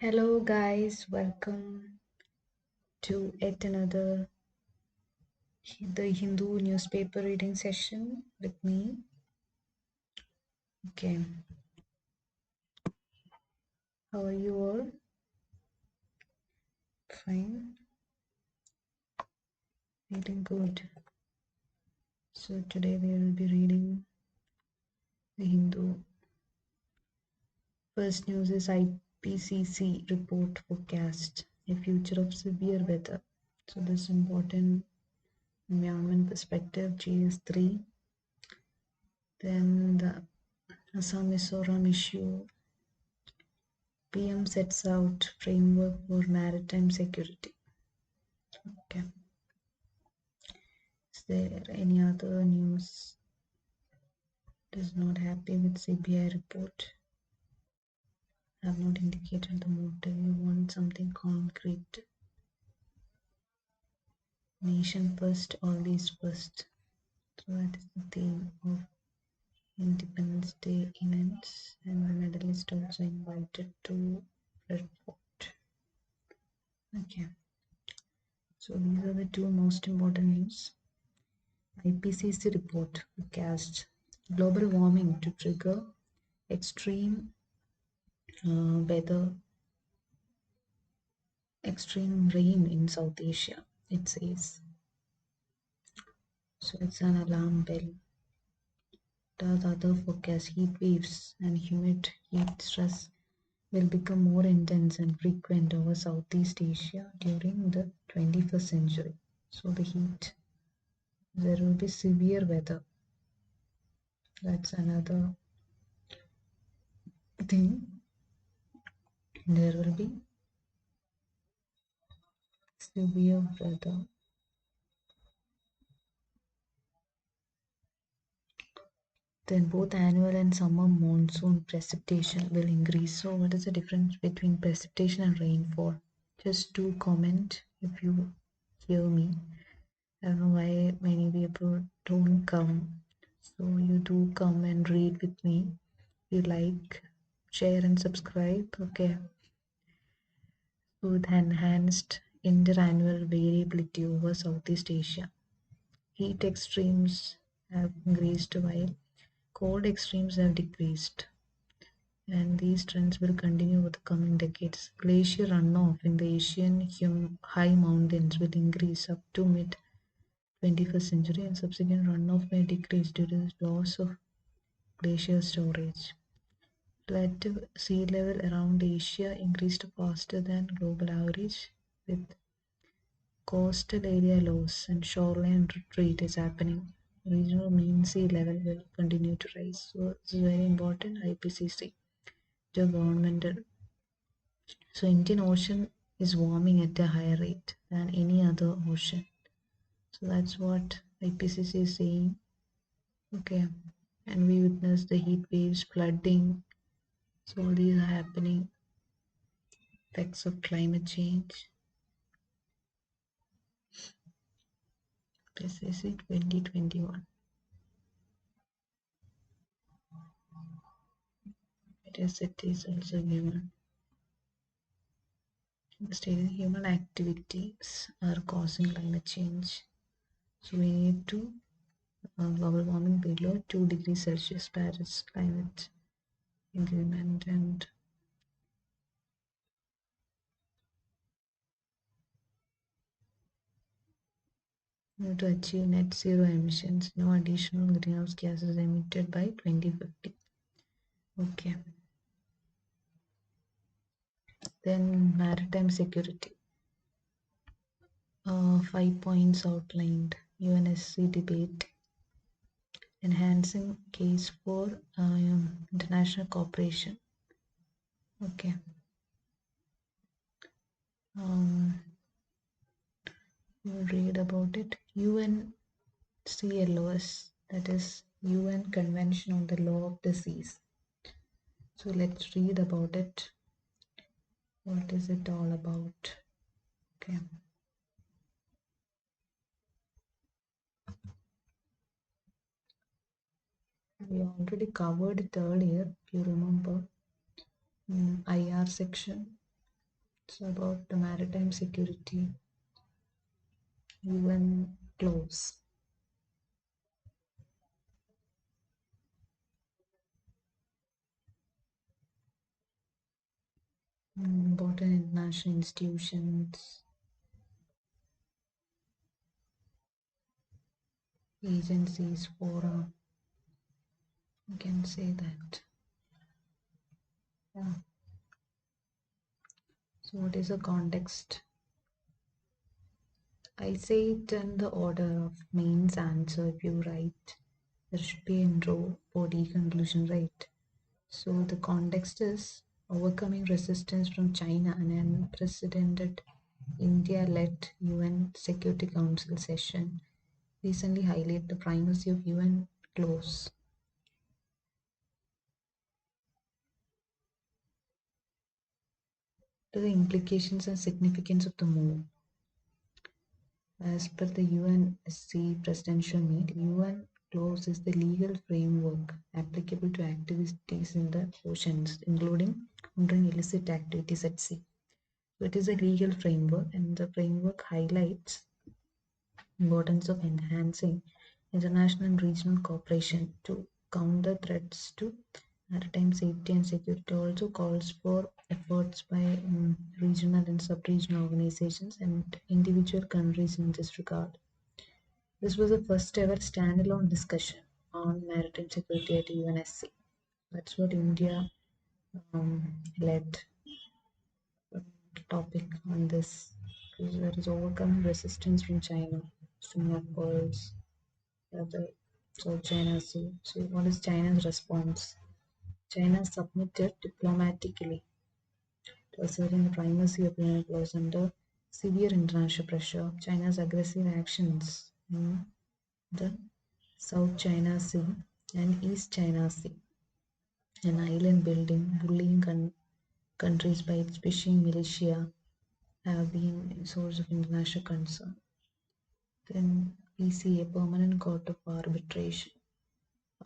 Hello, guys, welcome to yet another the Hindu newspaper reading session with me. Okay, how are you all? Fine, feeling good. So, today we will be reading the Hindu. First news is IPCC report forecast a future of severe weather. So, this important environment perspective GS3. Then the Assam Mizoram issue. PM sets out framework for maritime security. Okay. Is there any other news? Is not happy with CBI report. Have not indicated the motive. You want something concrete. Nation first, always first. So that is the theme of Independence Day events, and the medalist also invited to Red Fort. Okay. So these are the two most important news. IPCC report forecast global warming to trigger extreme weather, extreme rain in South Asia, it says. So it's an alarm bell. The other forecast heat waves and humid heat stress will become more intense and frequent over Southeast Asia during the 21st century. So the heat, there will be severe weather. That's another thing. There will be severe weather. Then both annual and summer monsoon precipitation will increase. So what is the difference between precipitation and rainfall? Just do comment if you hear me. I don't know why many people don't come. So you do come and read with me. You like, share and subscribe. Okay. With enhanced interannual variability over Southeast Asia. Heat extremes have increased while cold extremes have decreased, and these trends will continue over the coming decades. Glacier runoff in the Asian high mountains will increase up to mid 21st century, and subsequent runoff may decrease due to the loss of glacier storage. Relative sea level around Asia increased faster than global average, with coastal area loss and shoreline retreat is happening. Regional mean sea level will continue to rise. So it's very important. IPCC, the governmental. So Indian Ocean is warming at a higher rate than any other ocean. So that's what IPCC is saying. Okay, and we witness the heat waves, flooding. So all these are happening. Effects of climate change. IPCC 2021. It is also given. Stating human activities are causing climate change. So we need to global warming below 2 degrees Celsius Paris climate agreement, and to achieve net zero emissions, no additional greenhouse gases emitted by 2050. Okay. Then maritime security. 5 points outlined. UNSC debate. Enhancing case for international cooperation. Okay. We'll read about it. UNCLOS, that is UN Convention on the Law of the Seas. So let's read about it. What is it all about? Okay. We already covered it earlier, if you remember. IR section. It's about the maritime security UN clause. Important international institutions, agencies, fora. You can say that. Yeah. So, what is the context? I say it in the order of mains answer. If you write, there should be intro, body, conclusion, right? So the context is overcoming resistance from China and an unprecedented India-led UN Security Council session recently highlight the primacy of UN clause. The implications and significance of the move. As per the UNSC presidential meet, UN clause is the legal framework applicable to activities in the oceans, including countering illicit activities at sea. So it is a legal framework, and the framework highlights importance of enhancing international and regional cooperation to counter threats to maritime safety and security. Also calls for efforts by regional and sub-regional organizations and individual countries in this regard. This was the first ever standalone discussion on maritime security at UNSC. That's what India led the topic on this, because there is overcoming resistance from China, Singapore's other South China Sea. So, what is China's response? China submitted diplomatically to asserting the primacy of UN clause under severe international pressure. China's aggressive actions in the South China Sea and East China Sea, and island building, bullying countries by its fishing militia, have been a source of international concern. Then we see a permanent court of arbitration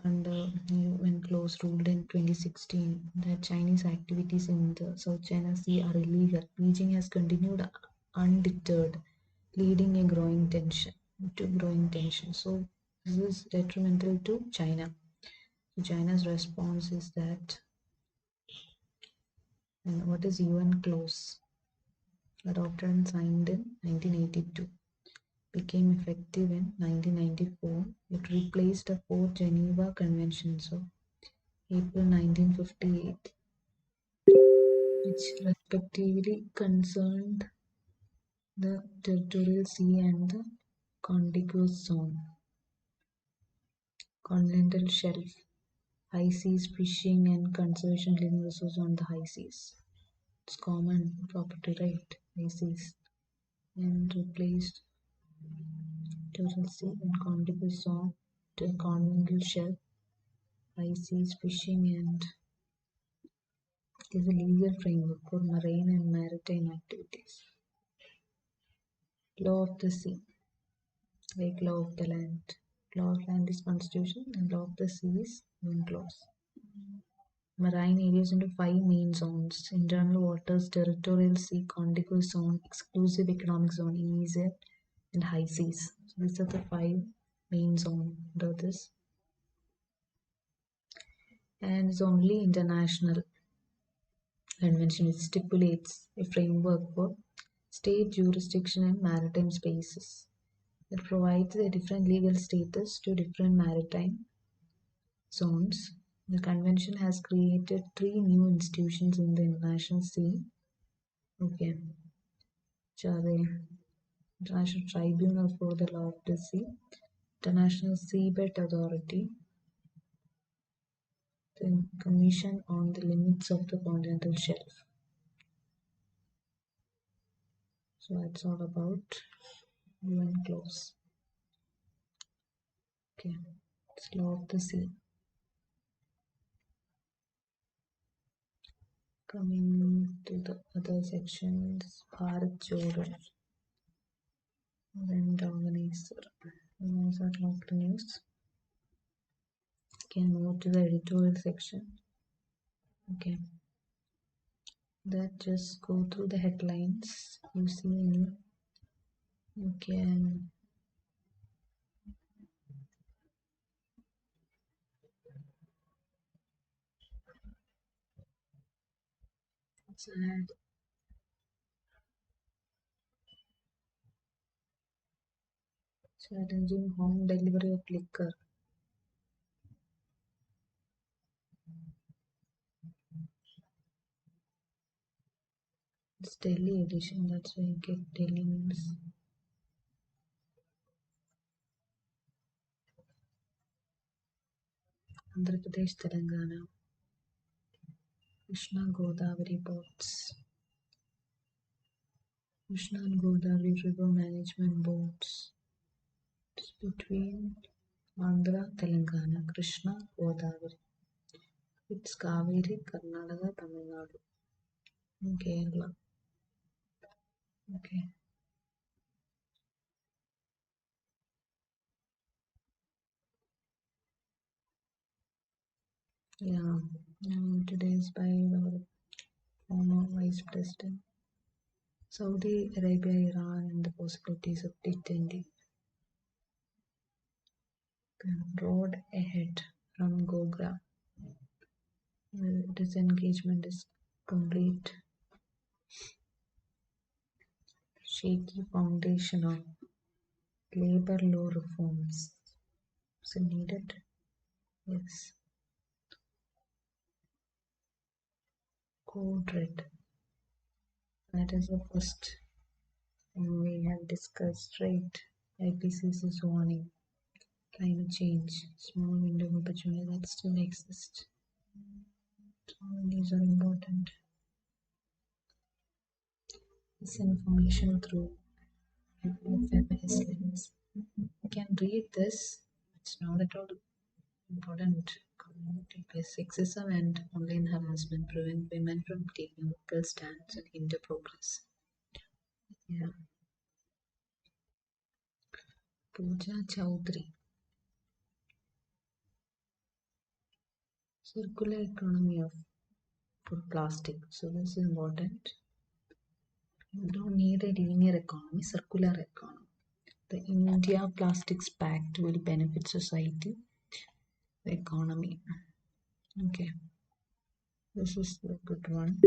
under UN clause ruled in 2016 that Chinese activities in the South China Sea are illegal. Beijing has continued undeterred, leading a growing tension. So this is detrimental to China. So China's response is that, and what is UN clause? Adopted and signed in 1982. Became effective in 1994. It replaced the four Geneva Conventions of April 1958, which respectively concerned the territorial sea and the contiguous zone, continental shelf, high seas fishing and conservation of living resources on the high seas. It's common property right, high seas, and replaced territorial sea and contiguous zone, the continental shelf, high seas fishing, and is a legal framework for marine and maritime activities. Law of the sea, like law of the land. Law of land is constitution and law of the sea is one clause. Marine areas into five main zones: internal waters, territorial sea, contiguous zone, exclusive economic zone, EEZ, and high seas. So these are the five main zones under this. And it's only international convention which stipulates a framework for state jurisdiction and maritime spaces. It provides a different legal status to different maritime zones. The convention has created three new institutions in the international sea. Okay, which are the International Tribunal for the Law of the Sea, International Seabed Authority, the Commission on the Limits of the Continental Shelf. So that's all about UN clause. Okay, it's Law of the Sea. Coming to the other sections, Bharat Jodo, then organizer. Those are local news. Can move to the editorial section. Okay. that. Just go through the headlines. You see any, you can add challenging home delivery of liquor. It's daily edition, that's why you get daily news. Andhra Pradesh, Telangana, Krishna Godavari boats. Krishna and Godavari River Management Boards. It's between Andhra, Telangana, Krishna, Godavari. It's Kaveri, Karnataka, Tamil Nadu, and Kerala. Okay. Yeah. Today is by our former Vice President. Saudi Arabia, Iran, and the possibilities of detending. Road ahead from Gogra. Disengagement is complete. Shaky foundation of labor law reforms. Is it needed? Yes. Code red. That is the first thing we have discussed, right? IPCC's warning. Climate change. Small window of opportunity that still exists. So these are important. This information through feminist lens. You can read this. It's not at all important. Community based sexism and online harassment prevent women from taking vocal stands and hinder progress. Yeah. Pooja Chowdhury. Circular economy of food plastic. So this is important. You don't need a linear economy, circular economy. The India Plastics Pact will benefit society, the economy. Okay, this is a good one.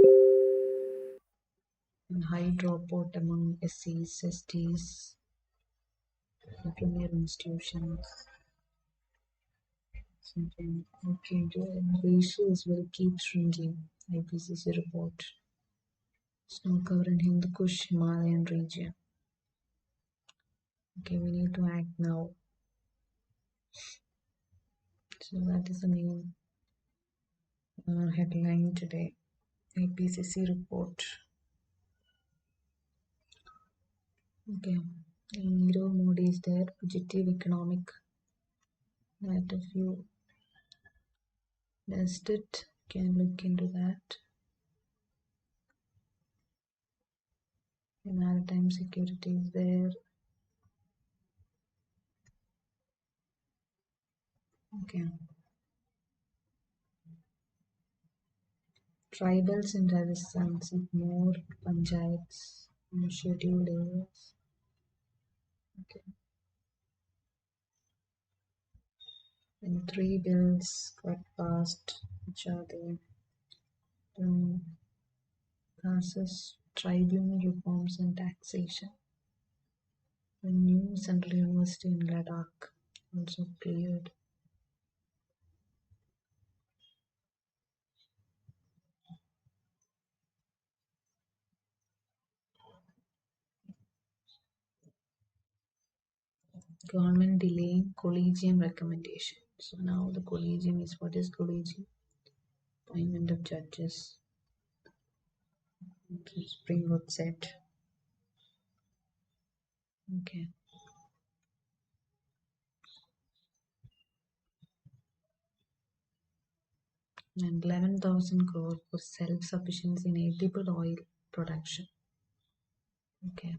And high dropout among SCs, STs, premier institutions. Something. Okay, the ratios will keep shrinking. IPCC report. Snow cover in Hindu Kush Himalayan region. Okay, we need to act now. So that is the main headline today. IPCC report. Okay, Nirav Modi is there. Positive economic. That if you missed it, can look into that. The maritime security is there. Okay. Tribals in Rajasthan seek more panchayats, more scheduled areas. Okay. And three bills got passed, which are the passes tribunal reforms and taxation. The new Central University in Ladakh also cleared. Government delaying collegium recommendation. So now the collegium is, what is collegium? Appointment of judges. Supreme Court said. Okay. And 11,000 crore for self-sufficiency in edible oil production. Okay.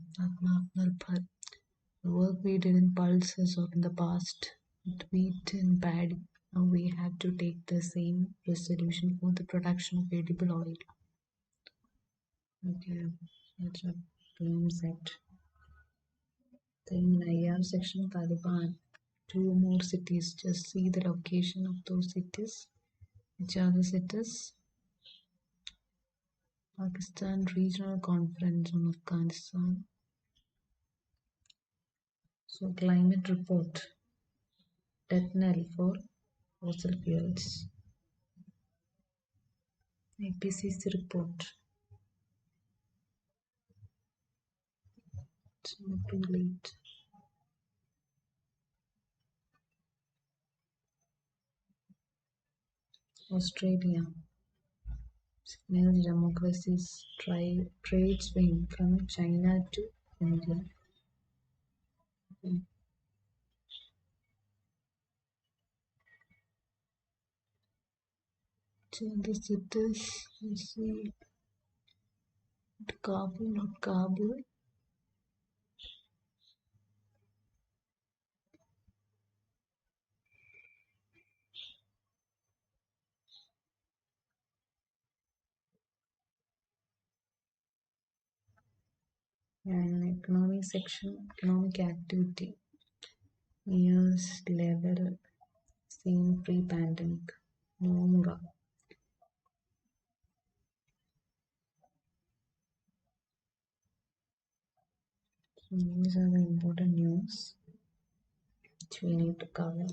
The work we did in pulses or in the past, wheat and paddy. Now we have to take the same resolution for the production of edible oil. Okay, it's a film set. Then IR section Taliban. Two more cities. Just see the location of those cities. Which are the cities? Pakistan Regional Conference on Afghanistan. So climate report. Death knell for fossil fuels. IPCC report. It's not too late. Australia. Signals democracy's trade swing from China to India. So the cities, you see, Kabul, not Kabul. And economic section, economic activity, nearest level seen pre-pandemic. Nomura. So these are the important news which we need to cover.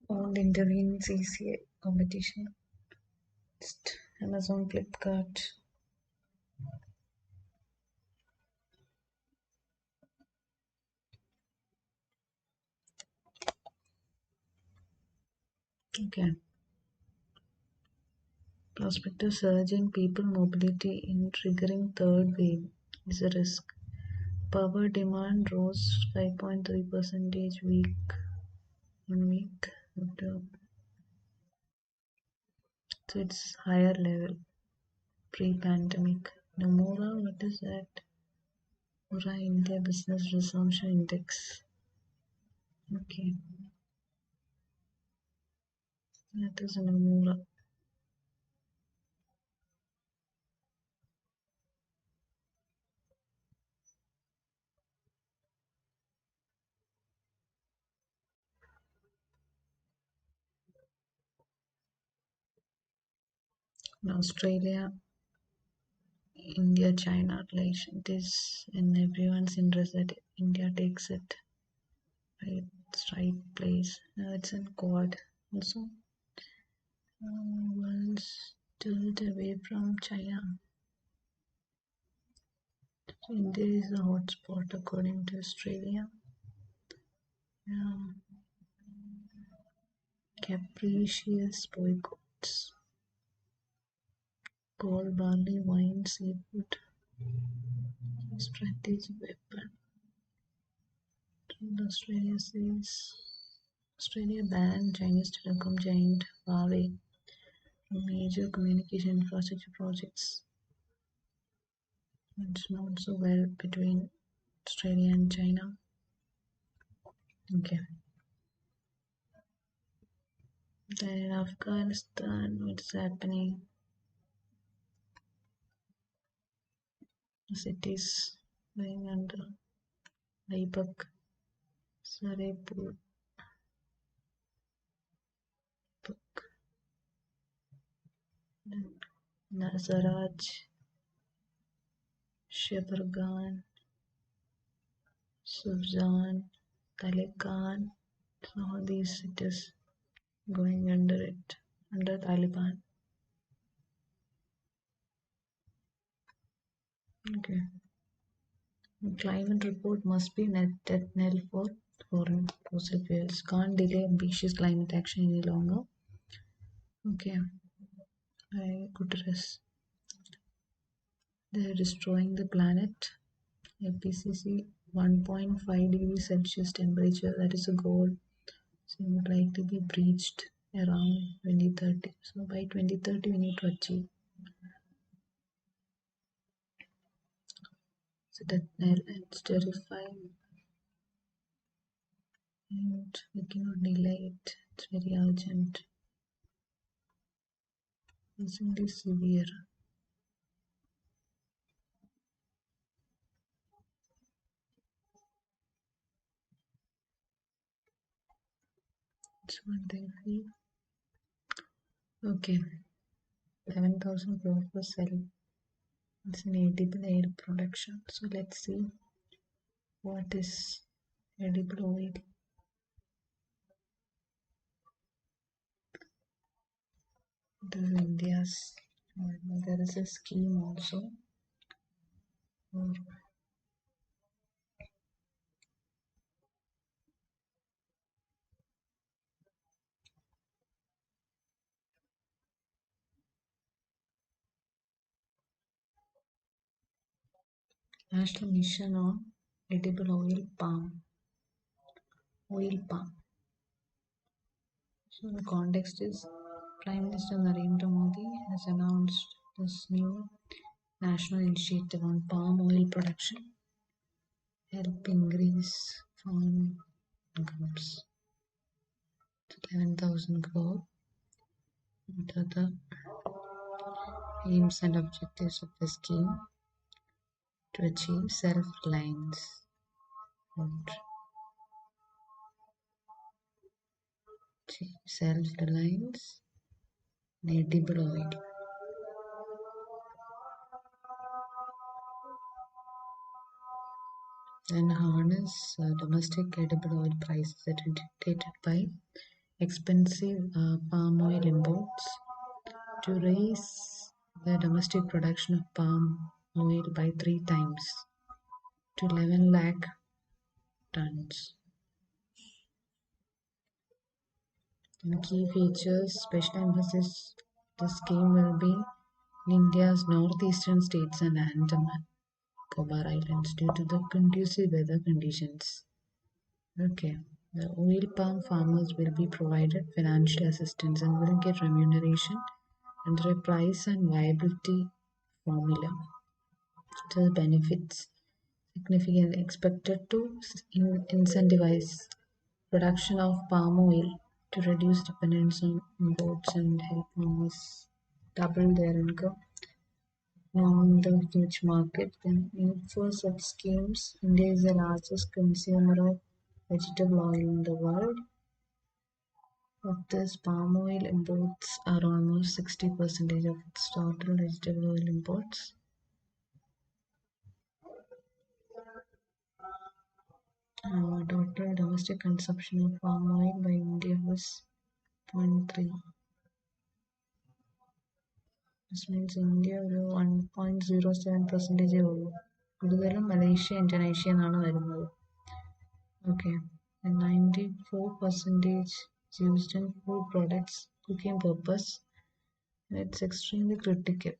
All intervening CCA competition. Amazon, Flipkart. Okay. Prospective surge in people mobility in triggering third wave is a risk. Power demand rose 5.3% week on week. So it's higher level pre-pandemic. Nomura, what is that? Nomura India Business Resumption Index. Okay, that is Nomura. Australia, India, China relation. It is in everyone's interest that India takes it right, its right place. It's in Quad also. World's tilted away from China. So India is a hotspot according to Australia. Yeah. Capricious boycotts. Coal, barley, wine, seafood. Strategic weapon. And Australia banned Chinese telecom giant Huawei from major communication infrastructure projects. It's not so well between Australia and China. Okay. Then in Afghanistan, what's happening? The cities going under Aibak, Sarepur, Puk, Nazaraj, Shebergan, Sufjan, Taliban, all these cities going under it, under Taliban. Okay. Climate report must be net death knell for foreign fossil fuels. Can't delay ambitious climate action any longer. Okay. Guterres. They're destroying the planet. IPCC 1.5 degrees Celsius temperature, that is a goal, seems likely to be breached around 2030. So by 2030 we need to achieve. So that it's terrifying and we cannot delay it. It's very urgent. Increasingly severe. It's one thing. Okay, 11,000 crore for cell. It's an edible air production. So let's see what is edible oil. This is India's. There is a scheme also for National Mission on Edible Oil Palm. So the context is Prime Minister Narendra Modi has announced this new national initiative on palm oil production, help increase farm incomes to 11,000 crore. What are the aims and objectives of the scheme? To achieve self-reliance. Achieve self-reliance in edible oil. Then harness domestic edible oil prices that are dictated by expensive palm oil imports to raise the domestic production of palm oil by 3 times to 11 lakh tons. And key features, special emphasis, the scheme will be in India's northeastern states and Andaman Nicobar Islands due to the conducive weather conditions. Okay, the oil palm farmers will be provided financial assistance and will get remuneration under a price and viability formula. The benefits significantly expected to incentivize production of palm oil to reduce dependence on imports and help farmers double their income on the huge market. Then for such schemes, India is the largest consumer of vegetable oil in the world. Of this, palm oil imports are almost 60% of its total vegetable oil imports. Total domestic consumption of palm oil by India was 0.3. This means India ഒരു 1.07% ഉള്ളൂ. കൂടുതലും Malaysia, Indonesia എന്നാണ് വരുന്നത്. Okay, and 94% is used in food products, cooking purpose, and it's extremely critical.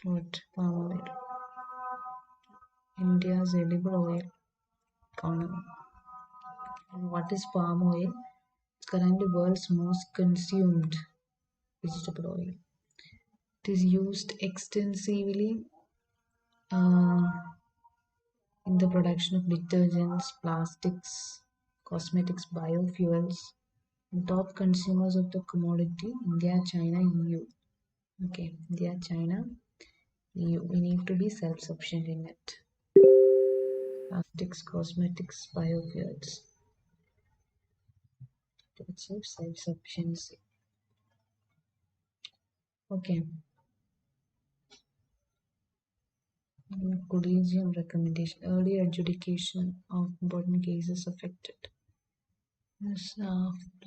What palm oil? India's edible oil economy. And what is palm oil? It's currently world's most consumed vegetable oil. It is used extensively uh, in the production of detergents, plastics, cosmetics, biofuels. And top consumers of the commodity: India, China, EU. Okay, India, China, EU. We need to be self-sufficient in it. Plastics, cosmetics, biofuels. To achieve self-sufficiency. Okay. Collegium recommendation: early adjudication of important cases affected. Yes,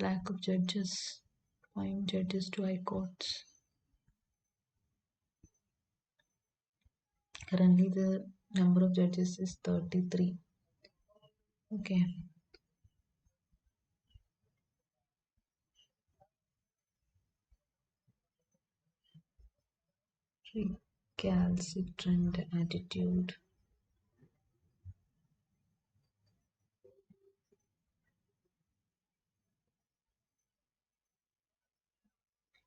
lack of judges, appoint judges to high courts. Currently, the number of judges is 33. Okay. Recalcitrant attitude.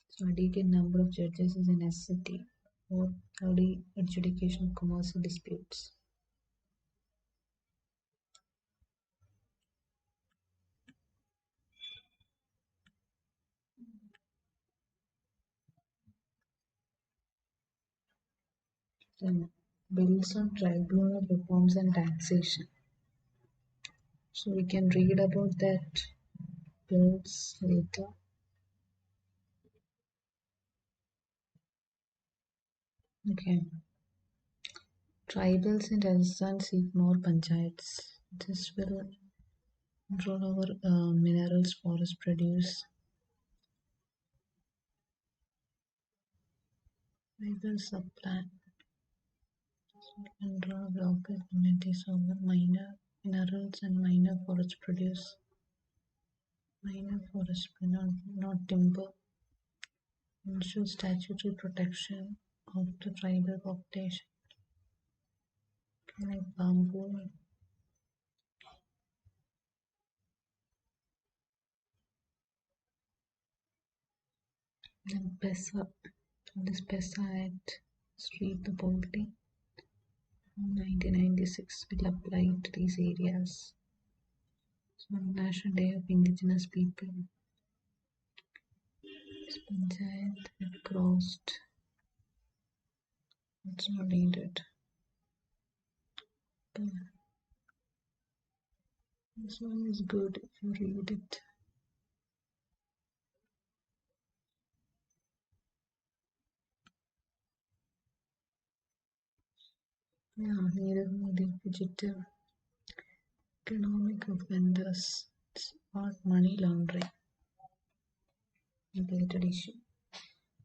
So, adequate number of judges is a necessity for early adjudication of commercial disputes. Then bills on tribunal reforms and taxation. So we can read about that bills later. Okay. Tribals in Rajasthan seek more panchayats. This will control over minerals, forest produce. Tribal subplan. Control local communities over minor minerals and minor forest produce. Minor forest, not timber. Ensure statutory protection of the tribal population. Like bamboo. Then PESA. This PESA Act street the poverty. 1996 will apply to these areas. So National Day of Indigenous People. This panchayat had crossed. It's not needed. But this one is good if you read it. Yeah, Neerav Modi fugitive economic offenders. It's about money laundering. Related issue.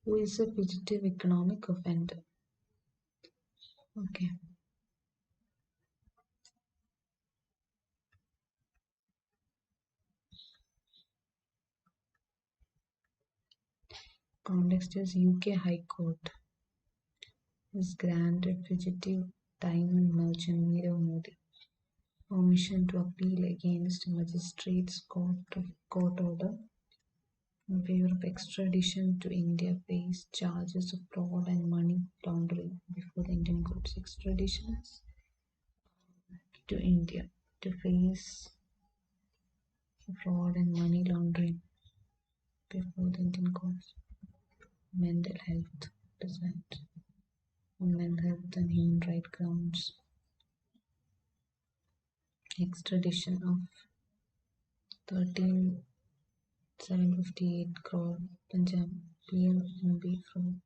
Who is a fugitive economic offender? Okay. Context is UK High Court has granted fugitive diamond merchant Neerav Modi permission to appeal against magistrate's court order in favor of extradition to India face charges of fraud and money laundering before the Indian courts. Extradition to India to face fraud and money laundering before the Indian courts. Mental health, present on mental health and human right grounds. Extradition of 13,758 crore Punjab PMB from.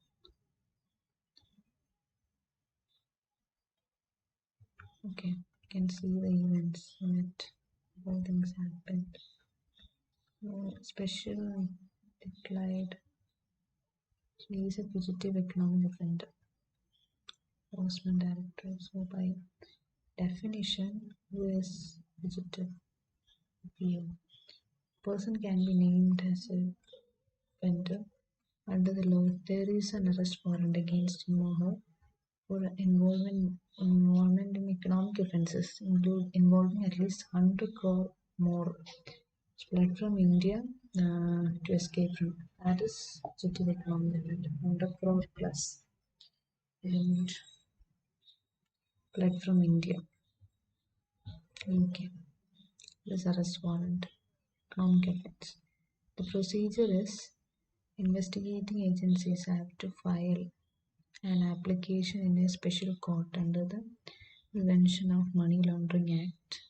Okay, you can see the events in it. All things happened. Special declared. He is a fugitive economic offender. Enforcement director. So by definition, who is fugitive? PO. Person can be named as a offender under the law if there is an arrest warrant against him or her for involvement in economic offences involving at least 100 crore more. Fled from India to escape from. That is fugitive economic offence. 100 crore plus. And fled from India. UK. This arrest warrant. Economic offence. The procedure is investigating agencies have to file an application in a special court under the Prevention of Money Laundering Act,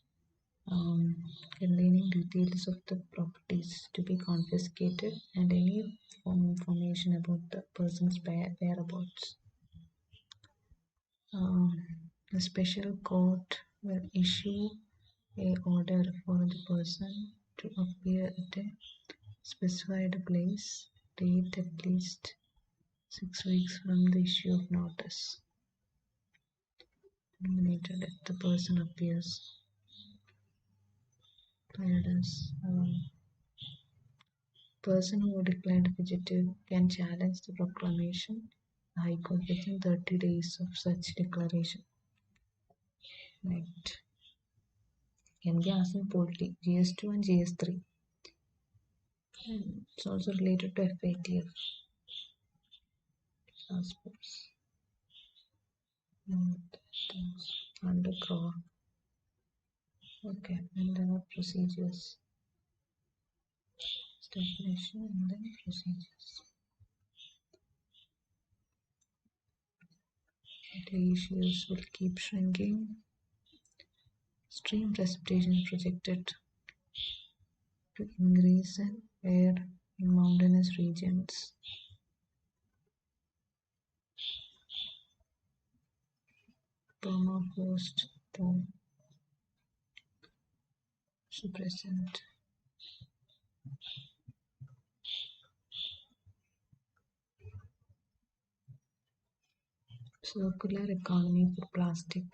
containing details of the properties to be confiscated and any information about the person's whereabouts. The special court will issue a order for the person to appear at a specified place, date at least 6 weeks from the issue of notice. Nominated if the person appears. Person who declared fugitive can challenge the proclamation. The High Court within 30 days of such declaration. Right. Can be asked in polity, GS2 and GS3. And it's also related to FATF. Passports. Under crore. Okay, and then our procedures. Definition and then procedures. Glaciers will keep shrinking. Stream precipitation is projected to increase in where in mountainous regions. Permafrost thaw present. Circular economy for plastic.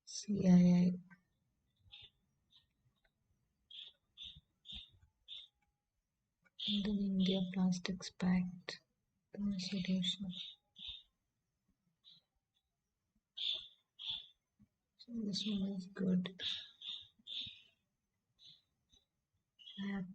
CII. The India Plastics Pact. The solution. So this one is good. App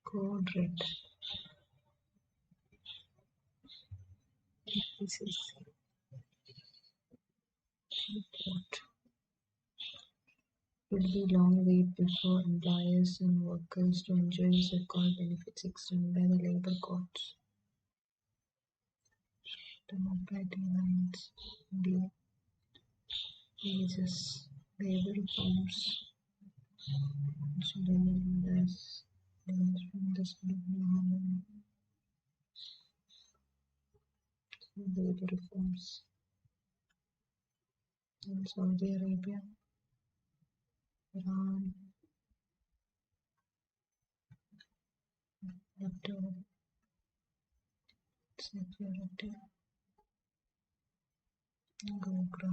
code red. This is report. Will be long wait before employers and workers to enjoy so-called benefits extended by the labor courts. Democratic lines, blue, wages, labor reforms, children as from the labor reforms in Saudi Arabia, Iran, leftover security, Gogra.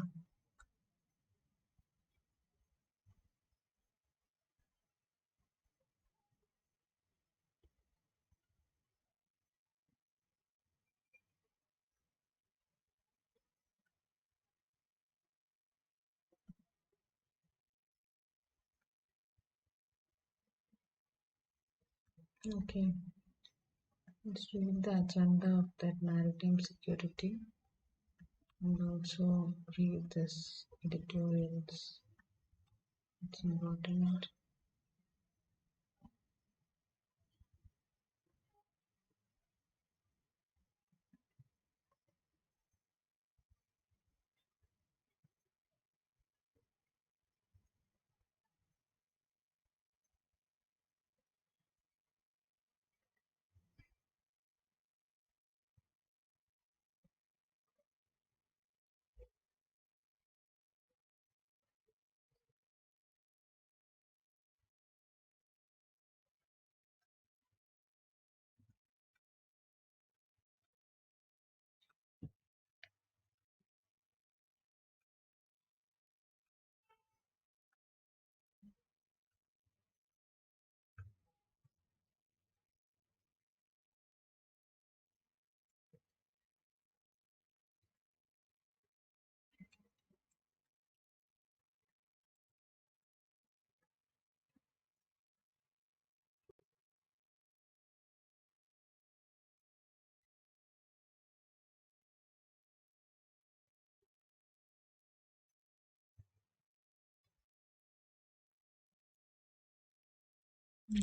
Okay, let's read the agenda of that maritime security and also read this editorials. It's important.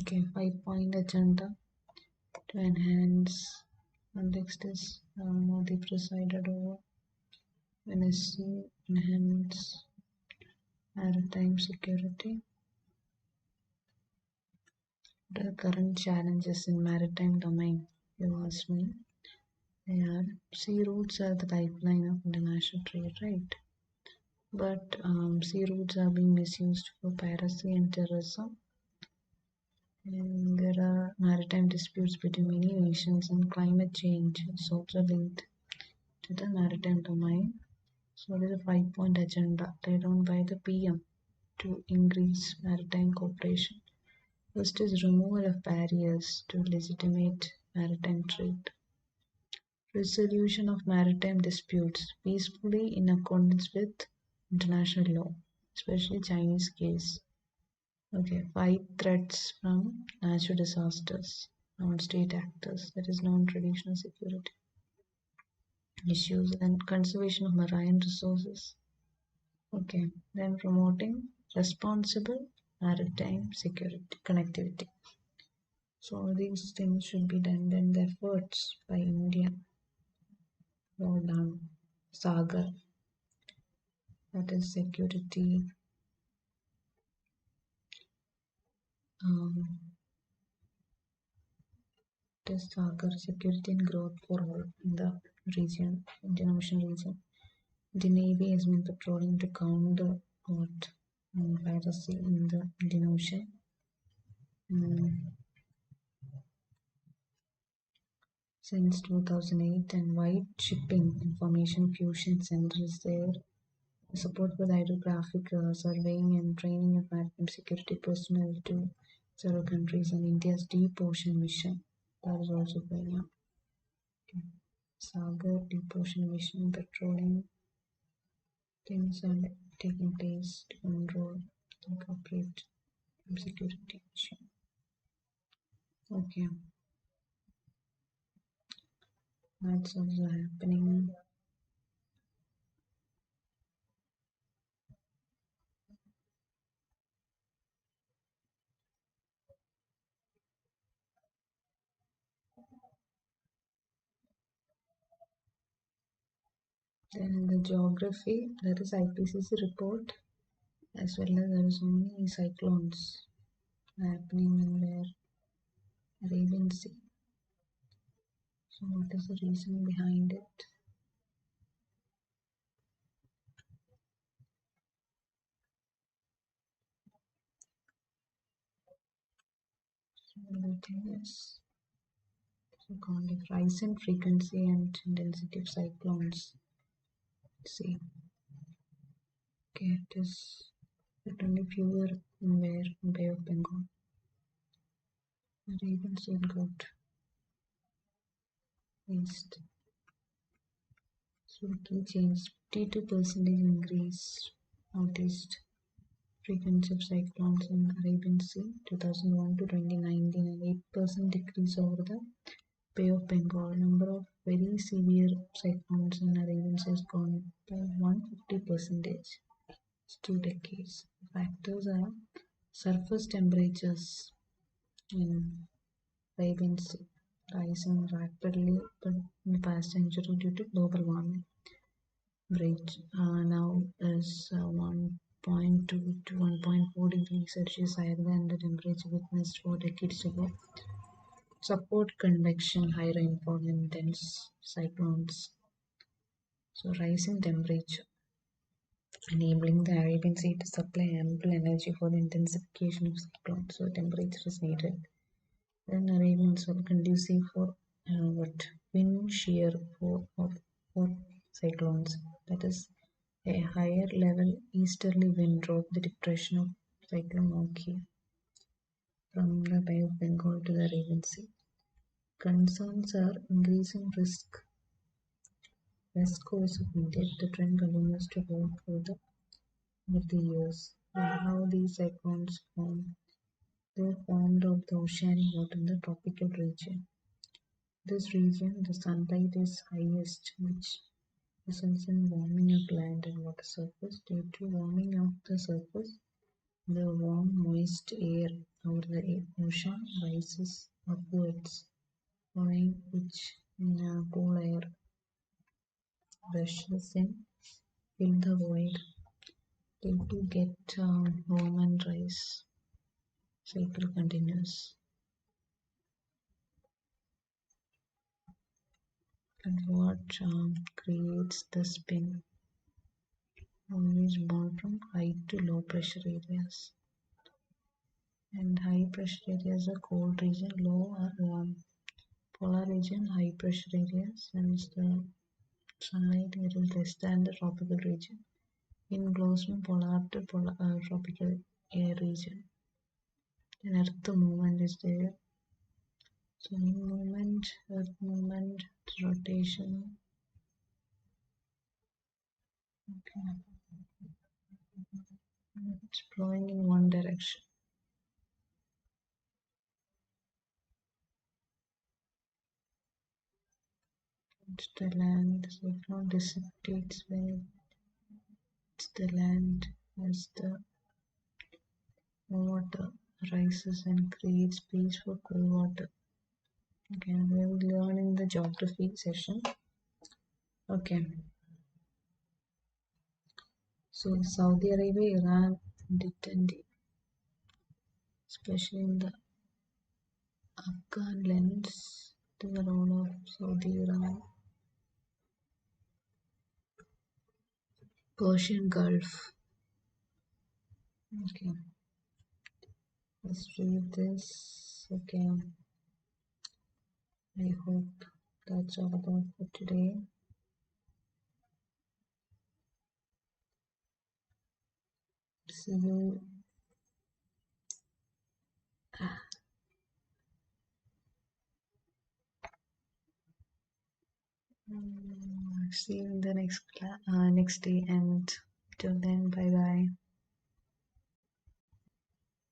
Okay, 5 point agenda to enhance. And next is Modi presided over NSC enhance maritime security. The current challenges in maritime domain, you asked me, they are sea routes are the lifeline of international trade, right? But sea routes are being misused for piracy and terrorism. And there are maritime disputes between many nations, and climate change is also linked to the maritime domain. So it is a 5 point agenda laid down by the PM to increase maritime cooperation First is removal of barriers to legitimate maritime trade. Resolution of maritime disputes peacefully in accordance with international law, especially Chinese case. Okay, fight threats from natural disasters, non-state actors, that is non-traditional security issues, and conservation of marine resources. Okay, then promoting responsible maritime security connectivity. So these things should be done. Then the efforts by India were done. Sagar, that is security, um, it is Sagar, security and growth for all in the region, Indian Ocean region. The Navy has been patrolling to counter what piracy in the Indian Ocean. Mm, since 2008, and White Shipping Information Fusion Center is there. Support for the hydrographic surveying and training of maritime security personnel to several countries, and India's deep ocean mission that is also going on. Okay. Sagar deep ocean mission patrolling things are taking place to control and cooperate security mission. Okay, that's also happening. Then the geography, there is IPCC report, as well as there is so many cyclones happening in their Arabian Sea. So what is the reason behind it? So the thing is, so called the rise in frequency and intensity of cyclones. Let's see, okay, it is but only fewer in where Bay of Bengal. Arabian Sea got east. So the key change, 52% increase noticed frequency of cyclones in Arabian Sea 2001 to 2019, and 8% decrease over the Bay of Bengal. Number of very severe cyclones in Arabian Sea has gone by 150%. It's 2 decades. Factors are surface temperatures in Arabian Sea rising rapidly but in the past century due to global warming. Bridge now is 1.2 to 1.4 degrees Celsius higher than the temperature witnessed 4 decades ago. Support convection, high rainfall, and intense cyclones. So rising temperature, enabling the Arabian Sea to supply ample energy for the intensification of cyclones. So temperature is needed. Then Arabian Sea conducive for what wind shear for cyclones. That is a higher level easterly wind drove the depression of cyclone Oki from the Bay of Bengal to the Arabian Sea. Concerns are increasing risk west coast of India. The trend continues to hold further with the years. How these cyclones form? They are formed of the oceanic water in the tropical region. This region, the sunlight is highest, which results in warming of land and water surface. Due to warming of the surface, the warm, moist air over the ocean rises upwards, following which cool air rushes in, fill the void. They to get warm and rise. Cycle continues. And what creates the spin? Always born from high to low pressure areas. And high pressure areas are cold region, low are polar region, high pressure areas, and the sunlight here is less than the tropical region. In blows from polar to tropical air region. Then earth movement is there. So in movement, earth movement, rotation. Okay. It's flowing in one direction. It's the land, so flow dissipates when it's the land as the water rises and creates space for cold water. Okay, we will learn in the geography session. Okay, so Saudi Arabia, Iran, and especially in the Afghan lens to the role of Saudi Iran, Persian Gulf. Okay, let's read this. Okay, I hope that's all about for today. See you. See you in the next day, and till then, bye bye.